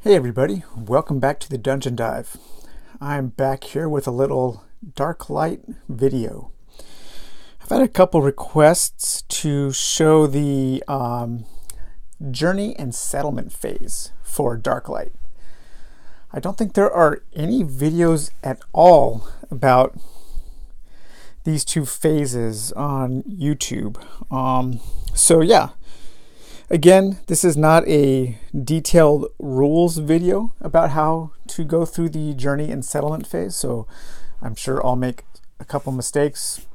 Hey everybody, welcome back to the Dungeon Dive. I'm back here with a little Darklight video. I've had a couple requests to show the journey and settlement phase for Darklight. I don't think there are any videos at all about these two phases on YouTube. So yeah. Again, this is not a detailed rules video about how to go through the journey and settlement phase, so I'm sure I'll make a couple mistakes.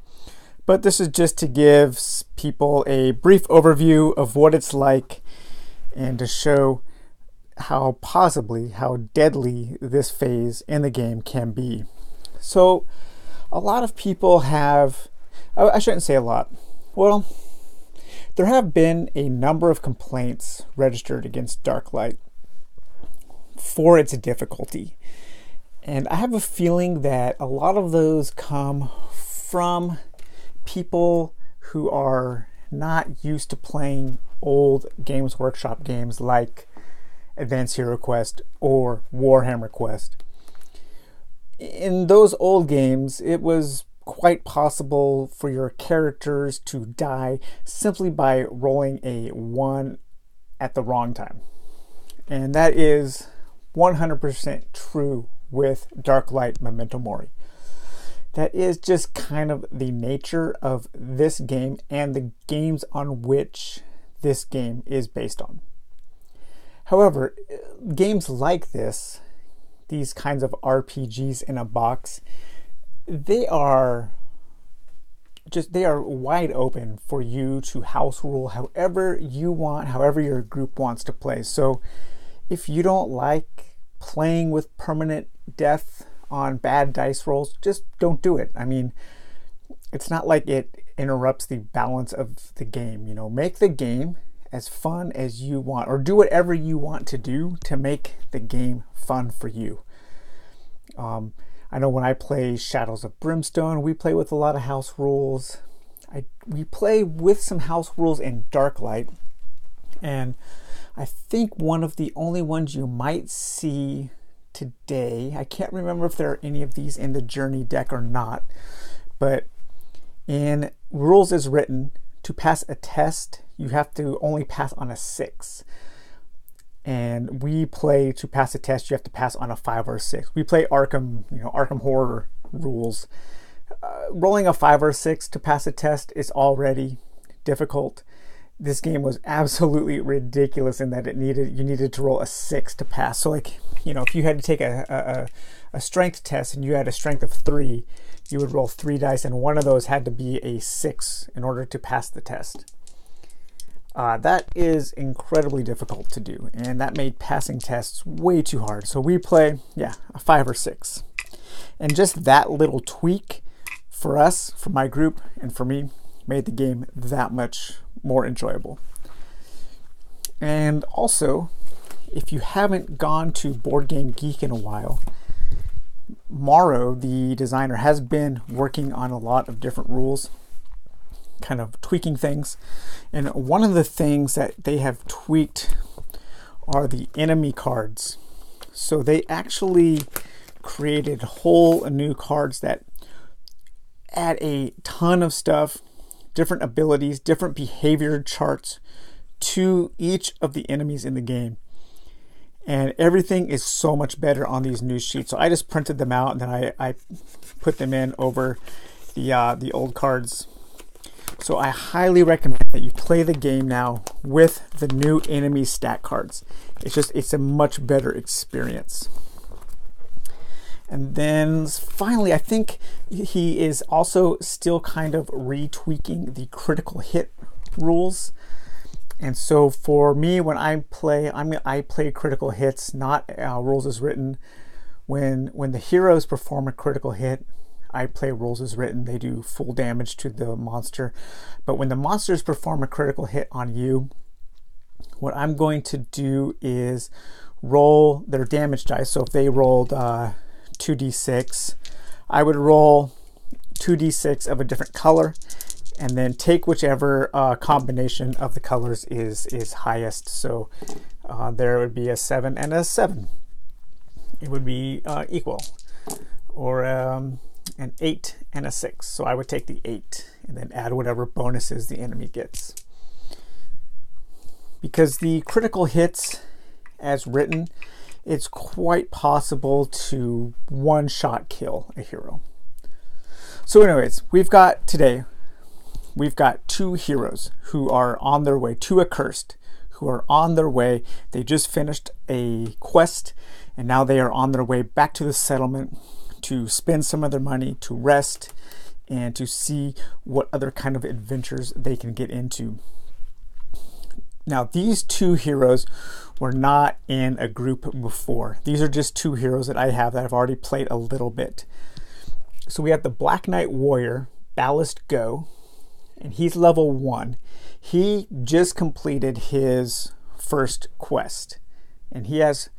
But this is just to give people a brief overview of what it's like and to show how deadly this phase in the game can be. So a lot of people have, I shouldn't say a lot, well, there have been a number of complaints registered against Darklight for its difficulty. And I have a feeling that a lot of those come from people who are not used to playing old Games Workshop games like Advanced Hero Quest or Warhammer Quest. In those old games, it was quite possible for your characters to die simply by rolling a 1 at the wrong time. And that is 100% true with Darklight Memento Mori. That is just kind of the nature of this game and the games on which this game is based on. However, games like this, these kinds of RPGs in a box, they are wide open for you to house rule however you want, however your group wants to play. So if you don't like playing with permanent death on bad dice rolls, just don't do it. I mean, it's not like it interrupts the balance of the game. You know, make the game as fun as you want, or do whatever you want to do to make the game fun for you. I know when I play Shadows of Brimstone, we play with a lot of house rules. We play with some house rules in Darklight, and I think one of the only ones you might see today, I can't remember if there are any of these in the Journey deck or not, but in Rules as Written, to pass a test, you have to only pass on a 6. And we play to pass a test, you have to pass on a 5 or a 6. We play Arkham Horror rules. Rolling a 5 or a 6 to pass a test is already difficult. This game was absolutely ridiculous in that you needed to roll a 6 to pass. So like, if you had to take a strength test and you had a strength of 3, you would roll 3 dice and one of those had to be a 6 in order to pass the test. That is incredibly difficult to do, and that made passing tests way too hard. So we play, a 5 or 6. And just that little tweak for us, for my group, and for me, made the game that much more enjoyable. And also, if you haven't gone to Board Game Geek in a while, Morrow, the designer, has been working on a lot of different rules, kind of tweaking things. And one of the things that they have tweaked are the enemy cards. So they actually created whole new cards that add a ton of stuff, different abilities, different behavior charts to each of the enemies in the game. And everything is so much better on these new sheets. So I just printed them out and then I put them in over the old cards. So I highly recommend that you play the game now with the new enemy stat cards. It's a much better experience. And then finally, I think he is also still kind of retweaking the critical hit rules. And so for me, when I play, I play critical hits, not rules as written. When the heroes perform a critical hit, I play rules as written. They do full damage to the monster. But when the monsters perform a critical hit on you, what I'm going to do is roll their damage dice. So if they rolled 2d6, I would roll 2d6 of a different color and then take whichever combination of the colors is highest. So there would be a 7 and a 7. It would be equal. Or an 8 and a 6. So I would take the 8 and then add whatever bonuses the enemy gets. Because the critical hits, as written, it's quite possible to one-shot kill a hero. So anyways, we've got 2 heroes who are on their way, 2 accursed, who are on their way. They just finished a quest, and now they are on their way back to the settlement to spend some of their money, to rest, and to see what other kind of adventures they can get into. Now, these 2 heroes were not in a group before. These are just 2 heroes that I have that I've already played a little bit. So we have the Black Knight Warrior, Ballast Go, and he's level 1. He just completed his first quest, and he has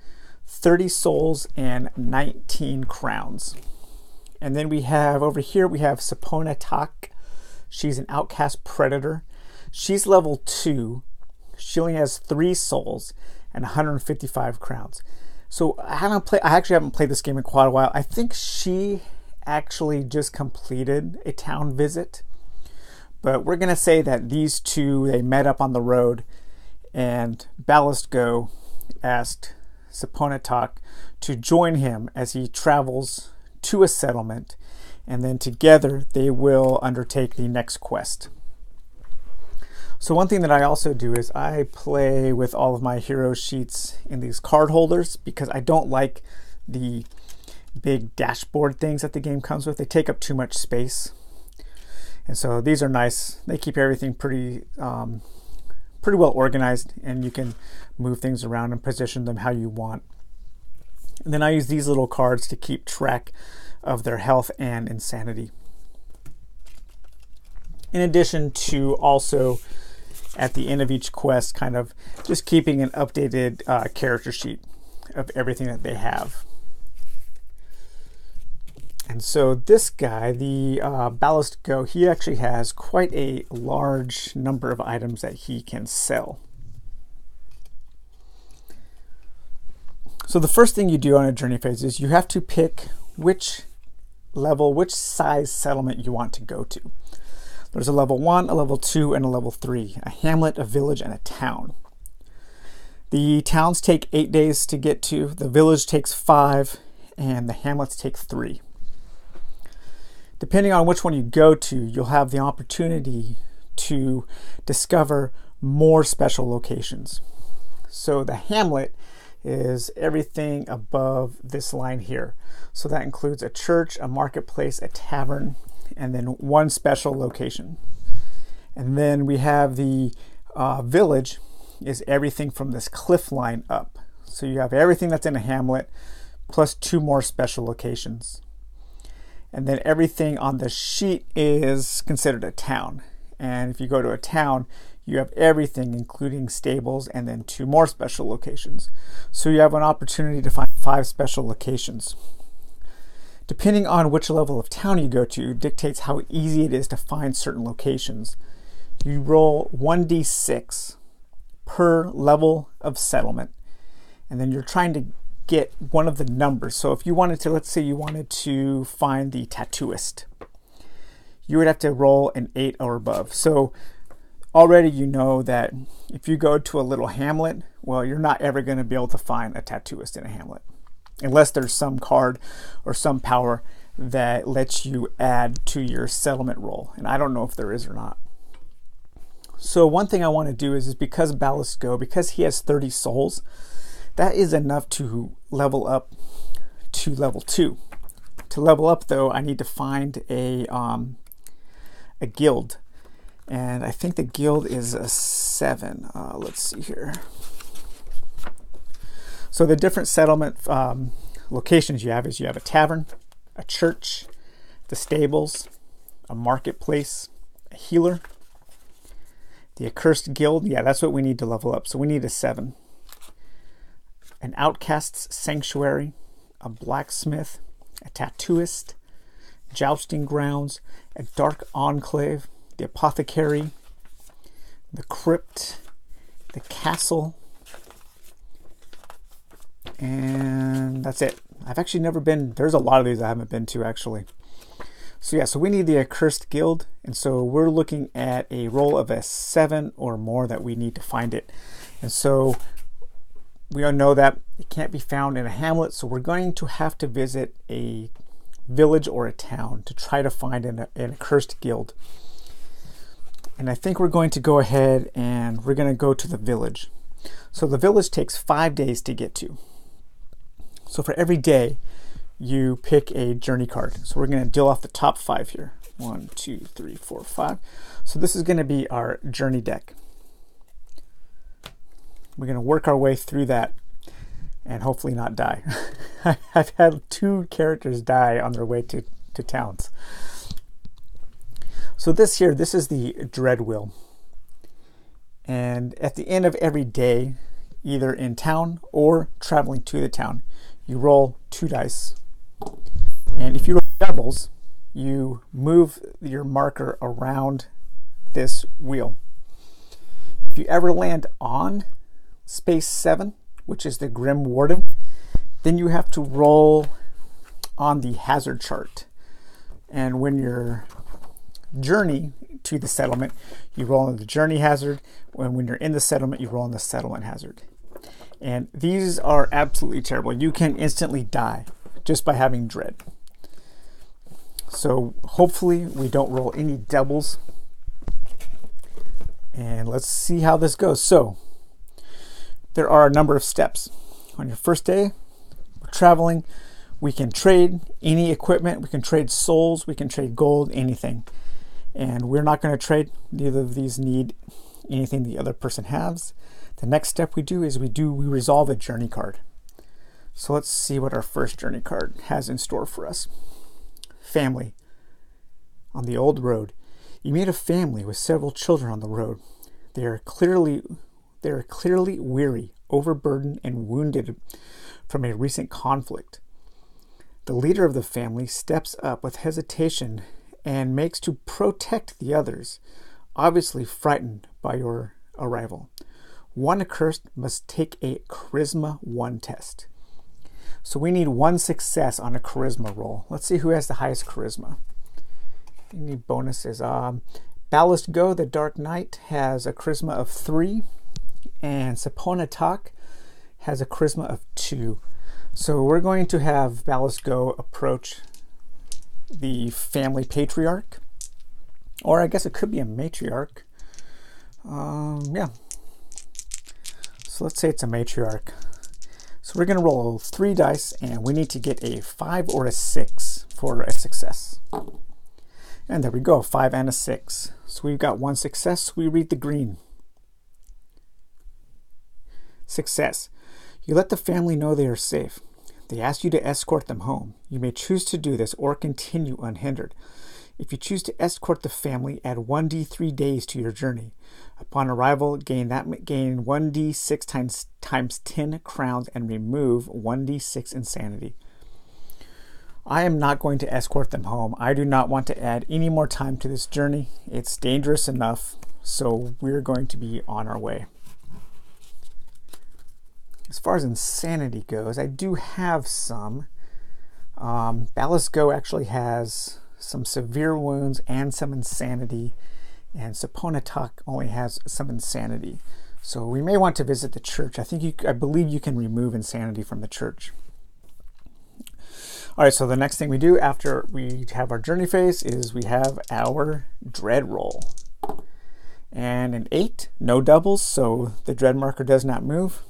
30 souls and 19 crowns. And then we have over here, we have Sapona Tak. She's an outcast predator. She's level 2. She only has 3 souls and 155 crowns. So I actually haven't played this game in quite a while. I think she actually just completed a town visit. But we're gonna say that these 2, they met up on the road, and Ballast Go asked Sapona Tak to join him as he travels to a settlement, and then together they will undertake the next quest. So one thing that I also do is I play with all of my hero sheets in these card holders, because I don't like the big dashboard things that the game comes with. They take up too much space. And so these are nice. They keep everything pretty well organized, and you can move things around and position them how you want. And then I use these little cards to keep track of their health and insanity. In addition to also at the end of each quest, kind of just keeping an updated character sheet of everything that they have. And so this guy, the Ballast Go, he actually has quite a large number of items that he can sell. So the first thing you do on a journey phase is you have to pick which size settlement you want to go to. There's a level 1, a level 2, and a level 3, a hamlet, a village, and a town. The towns take 8 days to get to, the village takes 5, and the hamlets take 3. Depending on which one you go to, you'll have the opportunity to discover more special locations. So the hamlet is everything above this line here. So that includes a church, a marketplace, a tavern, and then one special location. And then we have the village is everything from this cliff line up. So you have everything that's in a hamlet plus 2 more special locations. And then everything on the sheet is considered a town. And if you go to a town, you have everything, including stables, and then 2 more special locations. So you have an opportunity to find 5 special locations. Depending on which level of town you go to dictates how easy it is to find certain locations. You roll 1d6 per level of settlement, and then you're trying to get one of the numbers. So if you wanted to, let's say you wanted to find the tattooist, you would have to roll an 8 or above. So already you know that if you go to a little hamlet, well, you're not ever going to be able to find a tattooist in a hamlet, unless there's some card or some power that lets you add to your settlement roll. And I don't know if there is or not. So one thing I want to do is because Ballast Go, because he has 30 souls, that is enough to level up to level 2. To level up though, I need to find a guild. And I think the guild is a 7. Let's see here. So the different settlement locations you have is you have a tavern, a church, the stables, a marketplace, a healer, the accursed guild. Yeah, that's what we need to level up. So we need a 7. An outcast's sanctuary, a blacksmith, a tattooist, jousting grounds, a dark enclave, the apothecary, the crypt, the castle, And that's it. I've actually never been, there's a lot of these I haven't been to actually. So yeah, so we need the Accursed Guild, and so we're looking at a roll of a 7 or more that we need to find it. And so we all know that it can't be found in a hamlet, so we're going to have to visit a village or a town to try to find an Accursed Guild. And I think we're going to go ahead and we're going to go to the village. So the village takes 5 days to get to. So for every day, you pick a journey card. So we're going to deal off the top 5 here. 1, 2, 3, 4, 5. So this is going to be our journey deck. We're going to work our way through that and hopefully not die. I've had 2 characters die on their way to towns. So this is the Dread Wheel. And at the end of every day, either in town or traveling to the town, you roll 2 dice. And if you roll doubles, you move your marker around this wheel. If you ever land on space 7, which is the Grim Warden, then you have to roll on the hazard chart. And when your journey to the settlement, you roll on the journey hazard. When you're in the settlement, you roll on the settlement hazard. And these are absolutely terrible. You can instantly die just by having dread. So hopefully we don't roll any doubles. And let's see how this goes. So there are a number of steps. On your first day, we're traveling. We can trade any equipment. We can trade souls. We can trade gold, anything. And we're not going to trade. Neither of these need anything the other person has. The next step we do is we resolve a journey card. So let's see what our first journey card has in store for us. Family. On the old road, you meet a family with several children on the road. They are clearly weary, overburdened, and wounded from a recent conflict. The leader of the family steps up with hesitation and makes to protect the others, obviously frightened by your arrival. One accursed must take a Charisma 1 test. So we need 1 success on a Charisma roll. Let's see who has the highest Charisma. We need bonuses. Ballast Go, the Dark Knight, has a Charisma of 3, and Sapona Tak has a Charisma of 2. So we're going to have Ballast Go approach the family patriarch, or I guess it could be a matriarch. Yeah. So let's say it's a matriarch. So we're going to roll 3 dice, and we need to get a 5 or a 6 for a success. And there we go, 5 and a 6. So we've got 1 success. We read the green. Success. You let the family know they are safe. They ask you to escort them home. You may choose to do this or continue unhindered. If you choose to escort the family, add 1d3 days to your journey. Upon arrival, gain 1d6 times 10 crowns and remove 1d6 insanity. I am not going to escort them home. I do not want to add any more time to this journey. It's dangerous enough, so we're going to be on our way. As far as insanity goes, I do have some. Ballast Go actually has some severe wounds and some insanity, and Sapona Tak only has some insanity. So we may want to visit the church. I believe you can remove insanity from the church. All right, so the next thing we do after we have our journey phase is we have our dread roll. And an 8, no doubles, so the dread marker does not move.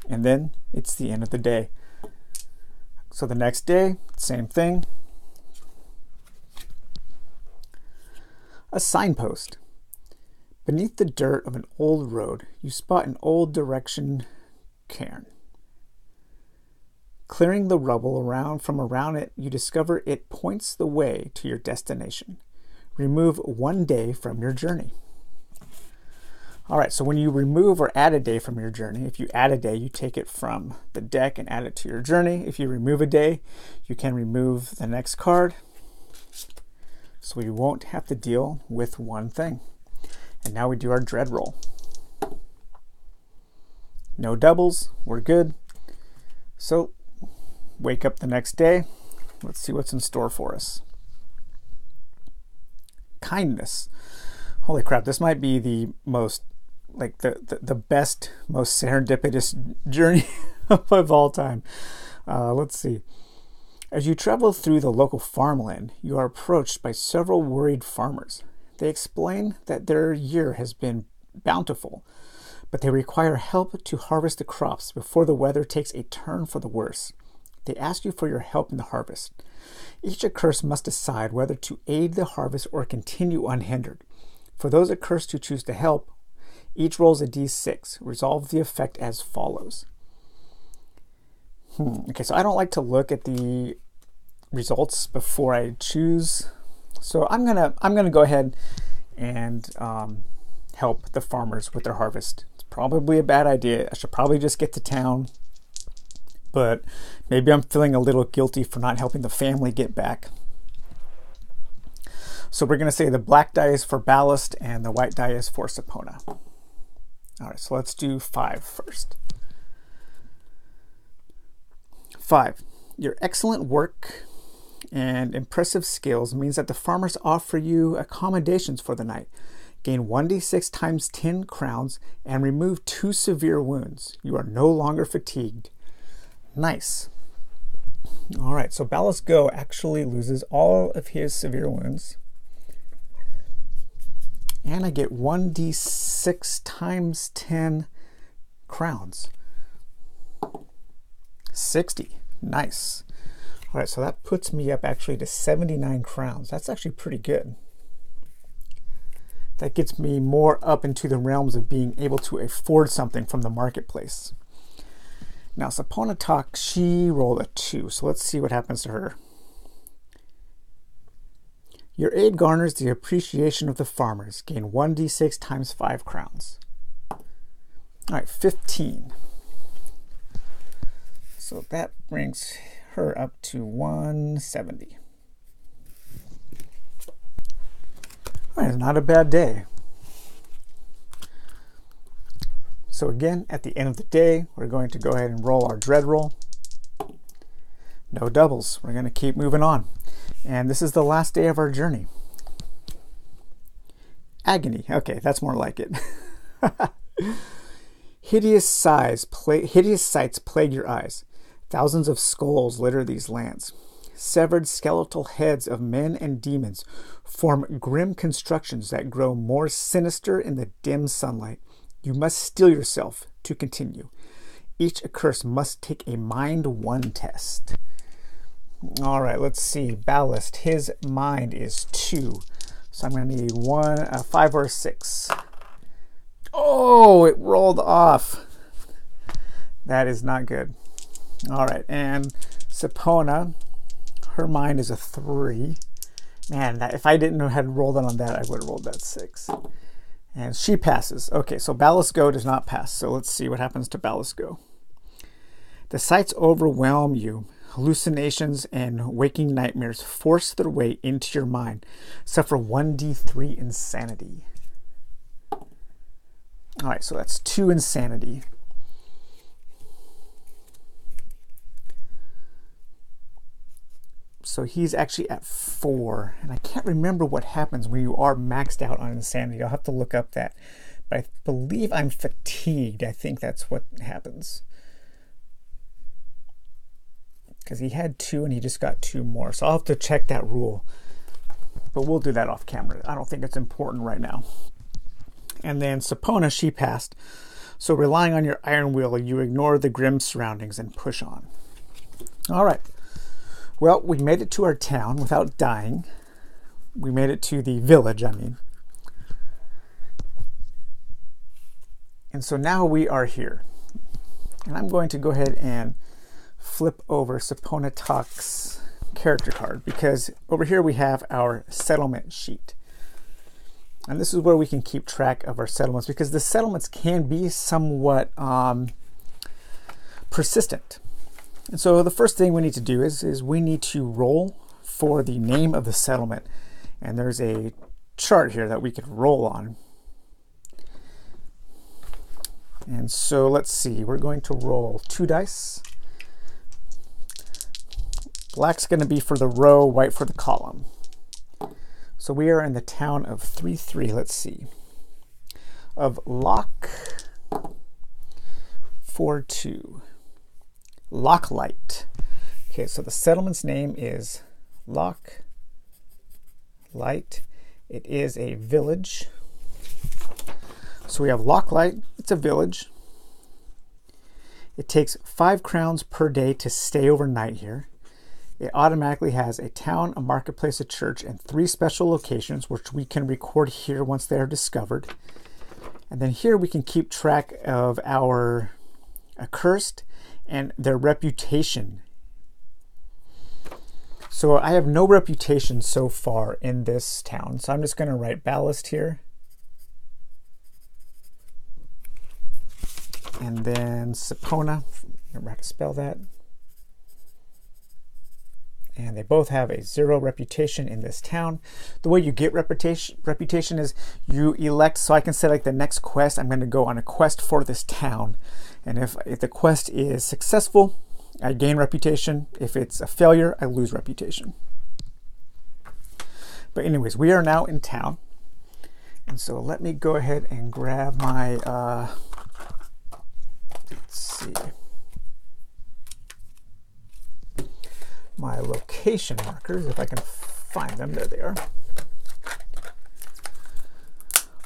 And then it's the end of the day. So the next day, same thing. A signpost. Beneath the dirt of an old road, you spot an old direction cairn. Clearing the rubble from around it, you discover it points the way to your destination. Remove 1 day from your journey. All right, so when you remove or add a day from your journey, if you add a day, you take it from the deck and add it to your journey. If you remove a day, you can remove the next card. So we won't have to deal with 1 thing. And now we do our dread roll. No doubles, we're good. So wake up the next day. Let's see what's in store for us. Kindness. Holy crap, this might be the most, like the best, most serendipitous journey of all time. Let's see. As you travel through the local farmland, you are approached by several worried farmers. They explain that their year has been bountiful, but they require help to harvest the crops before the weather takes a turn for the worse. They ask you for your help in the harvest. Each accursed must decide whether to aid the harvest or continue unhindered. For those accursed who choose to help, each rolls a d6. Resolve the effect as follows. Okay, so I don't like to look at the results before I choose. So I'm gonna go ahead and help the farmers with their harvest. It's probably a bad idea. I should probably just get to town, but maybe I'm feeling a little guilty for not helping the family get back. So we're gonna say the black die is for Ballast and the white die is for Sapona. All right, so let's do 5 first. 5. Your excellent work and impressive skills means that the farmers offer you accommodations for the night. Gain 1d6 times 10 crowns and remove 2 severe wounds. You are no longer fatigued. Nice. All right, so Ballast Go actually loses all of his severe wounds. And I get 1d6 times 10 crowns. 60. Nice. All right, so that puts me up actually to 79 crowns. That's actually pretty good. That gets me more up into the realms of being able to afford something from the marketplace. Now, Sapona Talk, she rolled a 2, so let's see what happens to her. Your aid garners the appreciation of the farmers. Gain 1d6 times 5 crowns. All right, 15. So that brings her up to 170. All right, not a bad day. So again, at the end of the day, we're going to go ahead and roll our dread roll. No doubles. We're going to keep moving on. And this is the last day of our journey. Agony. Okay, that's more like it. Hideous sights plague your eyes. Thousands of skulls litter these lands. Severed skeletal heads of men and demons form grim constructions that grow more sinister in the dim sunlight. You must steel yourself to continue. Each accursed must take a Mind 1 test. All right, let's see. Ballast, his mind is 2. So I'm going to need 5 or 6. Oh, it rolled off. That is not good. All right, and Sapona, her mind is a 3. Man, if I didn't know how to roll that on that, I would have rolled that 6. And she passes. Okay, so Ballast Go does not pass. So let's see what happens to Ballast Go. The sights overwhelm you. Hallucinations and waking nightmares force their way into your mind. Suffer 1d3 insanity. All right, so that's 2 insanity. So he's actually at 4, and I can't remember what happens when you are maxed out on insanity. I'll have to look up that, but I believe I'm fatigued. I think that's what happens. Because he had 2 and he just got 2 more. So I'll have to check that rule. But we'll do that off camera. I don't think it's important right now. And then Sapona, she passed. So relying on your iron will, you ignore the grim surroundings and push on. All right. Well, we made it to our town without dying. We made it to the village, I mean. And so now we are here. And I'm going to go ahead and flip over Sapona Talk's character card, because over here we have our settlement sheet. And this is where we can keep track of our settlements, because the settlements can be somewhat persistent. And so the first thing we need to do is we need to roll for the name of the settlement. And there's a chart here that we could roll on. And so let's see, we're going to roll 2 dice. Black's going to be for the row, white for the column. So we are in the town of 3-3, let's see, of Lock 4-2. Darklight. Okay, so the settlement's name is Darklight. It is a village. So we have Darklight, it's a village. It takes 5 crowns per day to stay overnight here. It automatically has a town, a marketplace, a church, and 3 special locations, which we can record here once they are discovered. And then here we can keep track of our accursed and their reputation. So I have no reputation so far in this town, so I'm just going to write ballast here. And then Sapona, remember how to spell that. And they both have a 0 reputation in this town. The way you get reputation is you elect, so I can say like the next quest, I'm going to go on a quest for this town. And if the quest is successful, I gain reputation. If it's a failure, I lose reputation. But anyways, we are now in town. And so let me go ahead and grab my, let's see, my location markers, if I can find them. There they are.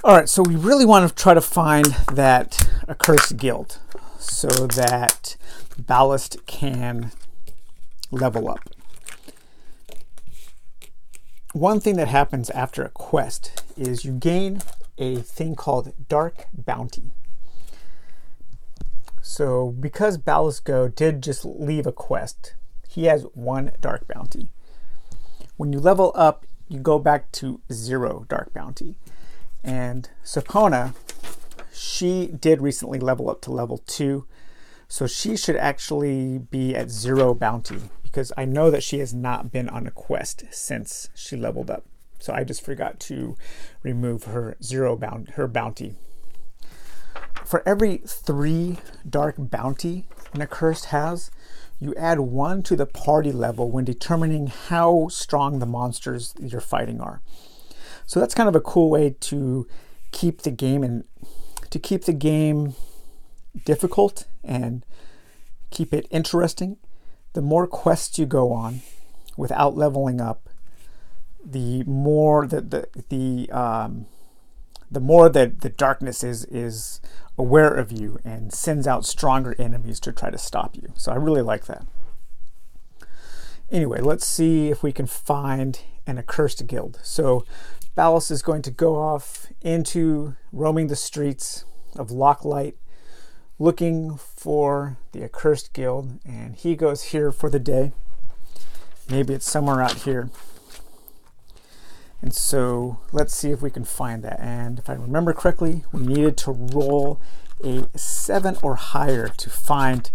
All right, so we really want to try to find that accursed guild so that Ballast can level up. One thing that happens after a quest is you gain a thing called Dark Bounty. So because Ballast Go did just leave a quest, he has 1 Dark Bounty. When you level up, you go back to 0 Dark Bounty. And Sapona, she did recently level up to level 2, so she should actually be at 0 bounty, because I know that she has not been on a quest since she leveled up. So I just forgot to remove her her bounty. For every 3 Dark Bounty an accursed has, you add 1 to the party level when determining how strong the monsters you're fighting are. So that's kind of a cool way to keep the game difficult and keep it interesting. The more quests you go on without leveling up, the more that the darkness is aware of you and sends out stronger enemies to try to stop you. So I really like that. Anyway, let's see if we can find an accursed guild. So Ballast is going to go off into roaming the streets of Darklight, looking for the accursed guild, and he goes here for the day. Maybe it's somewhere out here. And so let's see if we can find that. And if I remember correctly, we needed to roll a 7 or higher to find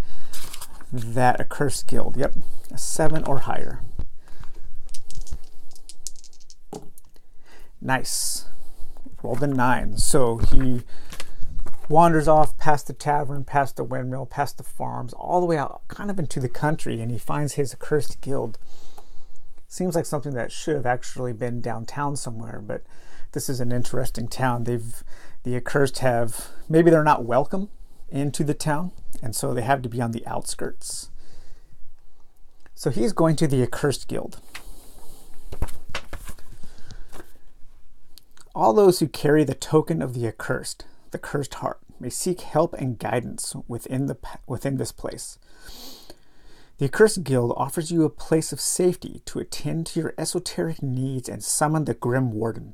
that accursed guild. Yep, a 7 or higher. Nice. Rolled a 9. So he wanders off past the tavern, past the windmill, past the farms, all the way out kind of into the country, and he finds his accursed guild. Seems like something that should have actually been downtown somewhere, but this is an interesting town. The accursed have, maybe they're not welcome into the town, and so they have to be on the outskirts. So he's going to the accursed guild. All those who carry the token of the cursed heart, may seek help and guidance within this place. The Accursed Guild offers you a place of safety to attend to your esoteric needs and summon the Grim Warden.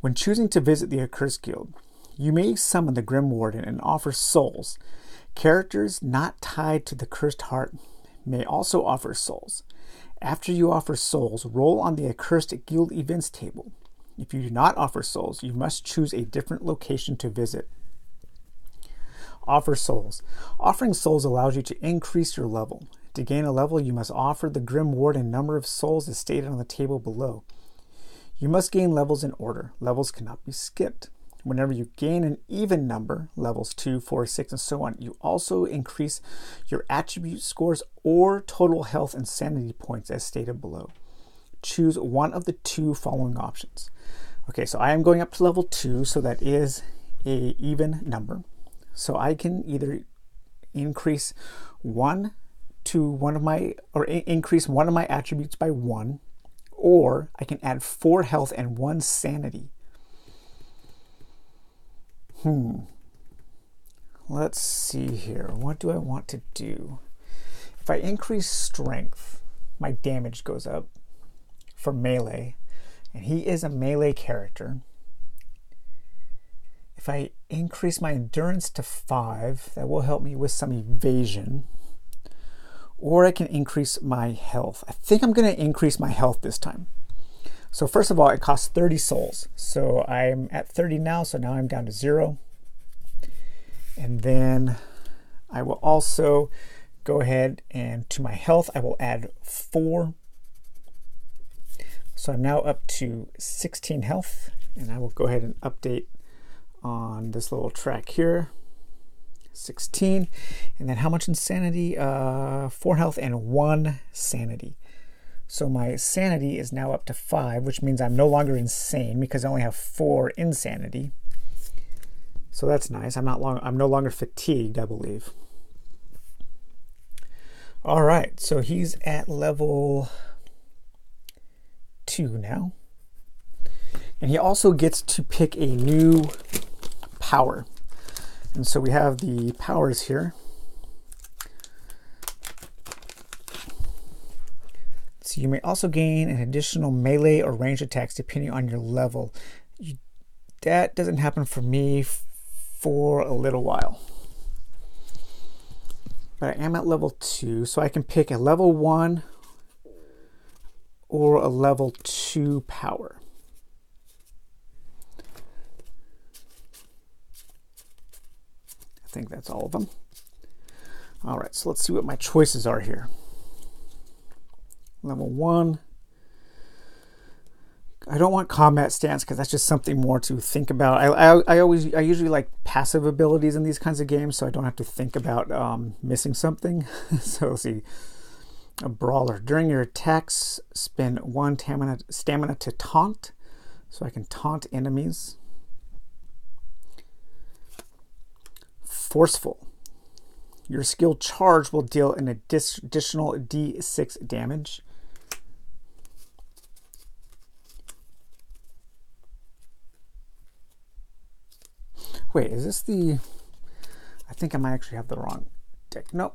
When choosing to visit the Accursed Guild, you may summon the Grim Warden and offer souls. Characters not tied to the Cursed Heart may also offer souls. After you offer souls, roll on the Accursed Guild events table. If you do not offer souls, you must choose a different location to visit. Offer souls. Offering souls allows you to increase your level. To gain a level, you must offer the Grim Warden number of souls as stated on the table below. You must gain levels in order. Levels cannot be skipped. Whenever you gain an even number, levels 2, 4, 6, and so on, you also increase your attribute scores or total health and sanity points as stated below. Choose one of the two following options. Okay, so I am going up to level 2, so that is an even number. So I can either increase one of my attributes by 1, or I can add 4 health and 1 sanity. Let's see here. What do I want to do? If I increase strength, my damage goes up for melee, and he is a melee character. If I increase my endurance to 5, that will help me with some evasion. Or I can increase my health. I think I'm going to increase my health this time. So first of all, it costs 30 souls. So I'm at 30 now, so now I'm down to 0. And then I will also go ahead and to my health, I will add 4. So I'm now up to 16 health, and I will go ahead and update on this little track here. 16. And then how much insanity? 4 health and 1 sanity. So my sanity is now up to 5, which means I'm no longer insane because I only have 4 insanity. So that's nice. I'm no longer fatigued, I believe. All right, so he's at level 2 now. And he also gets to pick a new power. And so we have the powers here. So you may also gain an additional melee or range attacks depending on your level. That doesn't happen for me for a little while. But I am at level 2, so I can pick a level 1 or a level 2 power. I think that's all of them. All right, so let's see what my choices are here. Level 1. I don't want combat stance because that's just something more to think about. I usually like passive abilities in these kinds of games, so I don't have to think about missing something. So let's see. A brawler. During your attacks, spend 1 stamina to taunt, so I can taunt enemies. Forceful. Your skill charge will deal an additional D6 damage. Wait, is this the... I think I might actually have the wrong deck. Nope.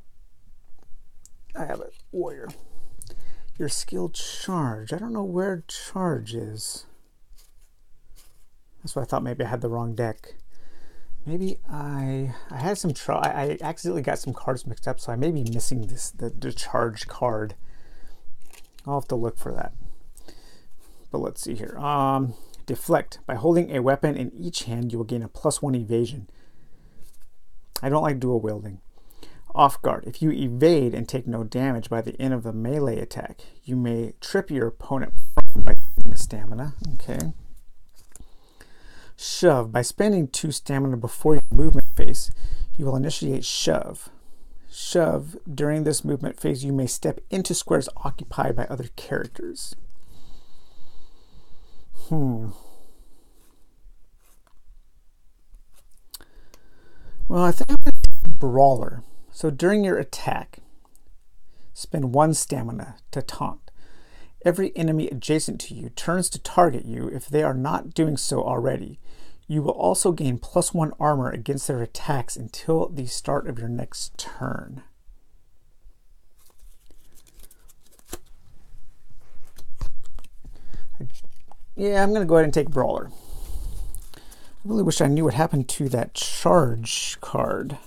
I have it. Warrior. Your skill charge. I don't know where charge is. That's why I thought maybe I had the wrong deck. Maybe I had some trouble. I accidentally got some cards mixed up, so I may be missing the charge card. I'll have to look for that. But let's see here. Deflect. By holding a weapon in each hand, you will gain a +1 evasion. I don't like dual wielding. Off guard. If you evade and take no damage by the end of the melee attack, you may trip your opponent by spending a stamina. Okay. Shove. By spending 2 stamina before your movement phase, you will initiate shove. Shove. During this movement phase, you may step into squares occupied by other characters. Well, I think I'm going to take Brawler. So during your attack, spend 1 stamina to taunt. Every enemy adjacent to you turns to target you if they are not doing so already. You will also gain +1 armor against their attacks until the start of your next turn. Yeah, I'm going to go ahead and take Brawler. I really wish I knew what happened to that charge card.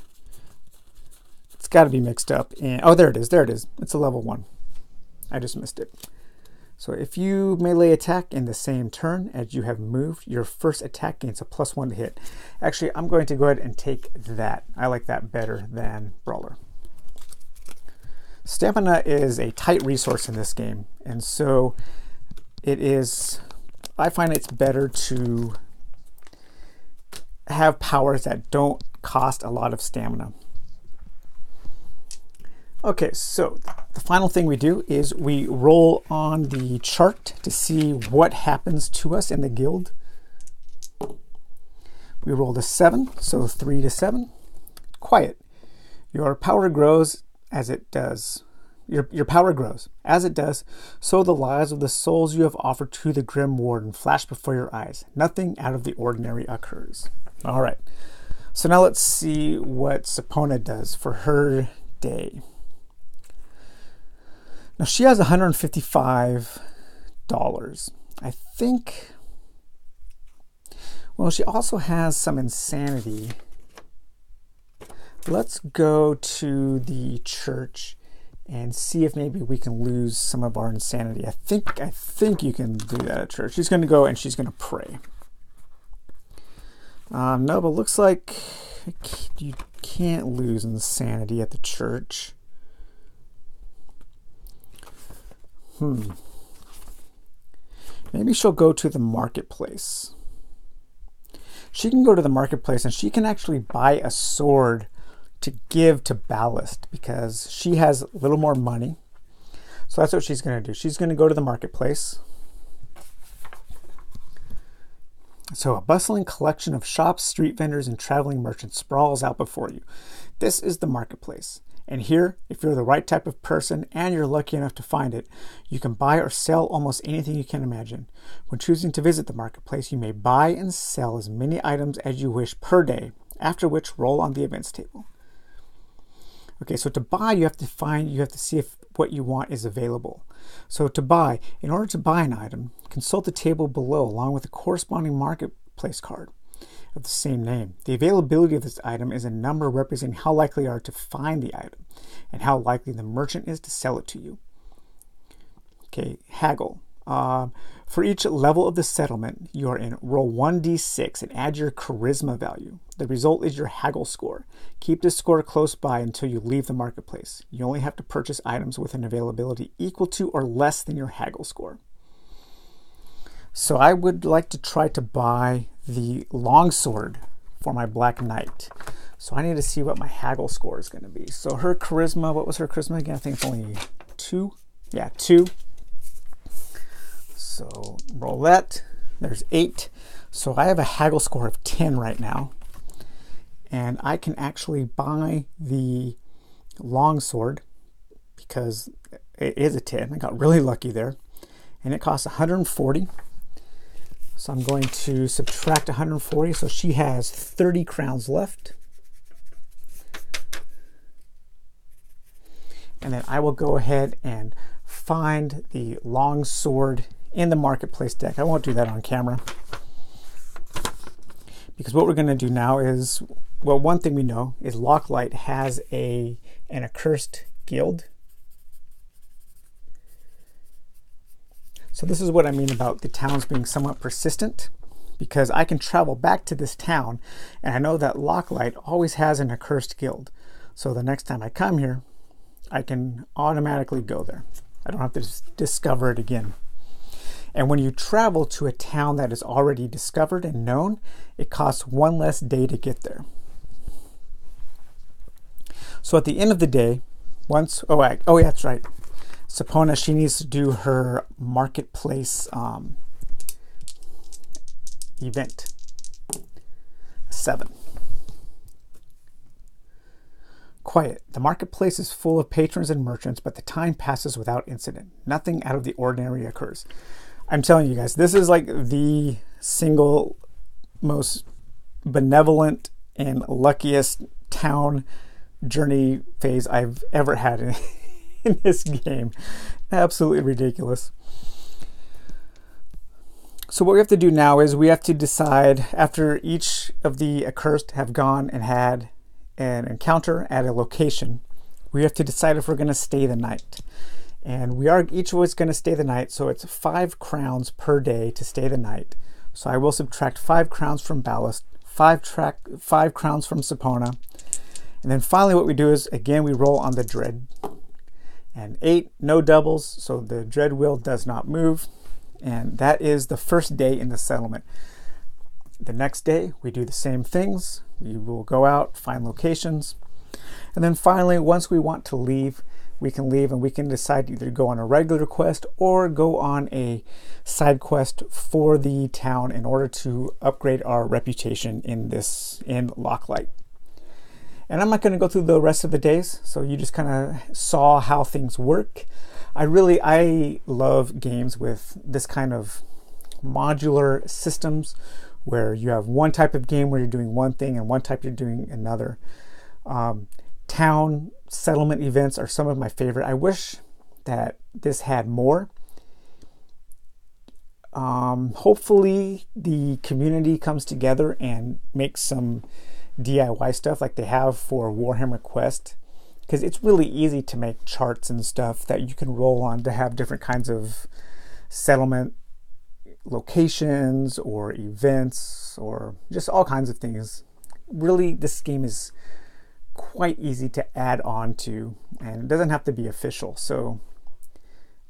It's got to be mixed up. And oh, there it is. There it is. It's a level 1. I just missed it. So if you melee attack in the same turn as you have moved, your first attack gains a +1 to hit. Actually, I'm going to go ahead and take that. I like that better than Brawler. Stamina is a tight resource in this game, and so it is... I find it's better to have powers that don't cost a lot of stamina. Okay, so the final thing we do is we roll on the chart to see what happens to us in the guild. We rolled a 7, so 3 to 7. Quiet. Your power grows as it does. Your power grows. As it does, so the lives of the souls you have offered to the Grim Warden flash before your eyes. Nothing out of the ordinary occurs. All right. So now let's see what Sapona does for her day. Now she has $155. I think, well, she also has some insanity. Let's go to the church and see if maybe we can lose some of our insanity. I think you can do that at church. She's going to go and she's going to pray. No, but looks like you can't lose insanity at the church. Maybe she'll go to the marketplace. She can go to the marketplace and she can actually buy a sword to give to Ballast because she has a little more money. So that's what she's going to do. She's going to go to the marketplace. So a bustling collection of shops, street vendors, and traveling merchants sprawls out before you. This is the marketplace. And here, if you're the right type of person and you're lucky enough to find it, you can buy or sell almost anything you can imagine. When choosing to visit the marketplace, you may buy and sell as many items as you wish per day, after which roll on the events table. Okay, so to buy, you have to see if what you want is available. So to buy, in order to buy an item, consult the table below along with a corresponding marketplace card of the same name. The availability of this item is a number representing how likely you are to find the item and how likely the merchant is to sell it to you. Okay, haggle. For each level of the settlement you are in, roll 1d6 and add your charisma value. The result is your haggle score. Keep this score close by until you leave the marketplace. You only have to purchase items with an availability equal to or less than your haggle score. So I would like to try to buy the longsword for my Black Knight. So I need to see what my haggle score is going to be. So her charisma, what was her charisma again? I think it's only 2. Yeah, 2. So roll that. There's 8. So I have a haggle score of 10 right now. And I can actually buy the longsword because it is a 10. I got really lucky there. And it costs 140. So I'm going to subtract 140. So she has 30 crowns left. And then I will go ahead and find the longsword in the marketplace deck. I won't do that on camera. Because what we're going to do now is, well, one thing we know is Darklight has an accursed guild. So this is what I mean about the towns being somewhat persistent, because I can travel back to this town and I know that Darklight always has an accursed guild. So the next time I come here, I can automatically go there. I don't have to discover it again. And when you travel to a town that is already discovered and known, it costs 1 less day to get there. So at the end of the day, once, oh yeah, that's right. Sapona, she needs to do her marketplace event. 7. Quiet. The marketplace is full of patrons and merchants, but the time passes without incident. Nothing out of the ordinary occurs. I'm telling you guys, this is like the single most benevolent and luckiest town journey phase I've ever had in this game. Absolutely ridiculous. So what we have to do now is we have to decide, after each of the accursed have gone and had an encounter at a location, we have to decide if we're going to stay the night. And we are each of us going to stay the night, so it's 5 crowns per day to stay the night. So I will subtract 5 crowns from Ballast, 5 crowns from Sapona. And then finally what we do is, again, we roll on the dread. And 8, no doubles, so the dread wheel does not move. And that is the first day in the settlement. the next day, we do the same things. We will go out, find locations. And then finally, once we want to leave, we can leave and we can decide to either go on a regular quest or go on a side quest for the town in order to upgrade our reputation in Locklight. And I'm not going to go through the rest of the days, so you just kind of saw how things work. I love games with this kind of modular systems where you have one type of game where you're doing one thing and one type you're doing another. Town settlement events are some of my favorite. I wish that this had more. Hopefully the community comes together and makes some DIY stuff like they have for Warhammer Quest, because it's really easy to make charts and stuff that you can roll on to have different kinds of settlement locations or events or just all kinds of things. Really, this game is quite easy to add on to, and it doesn't have to be official. So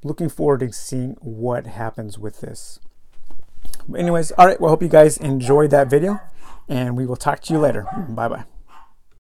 looking forward to seeing what happens with this. Anyways, all right, well, I hope you guys enjoyed that video, and we will talk to you later. Bye bye.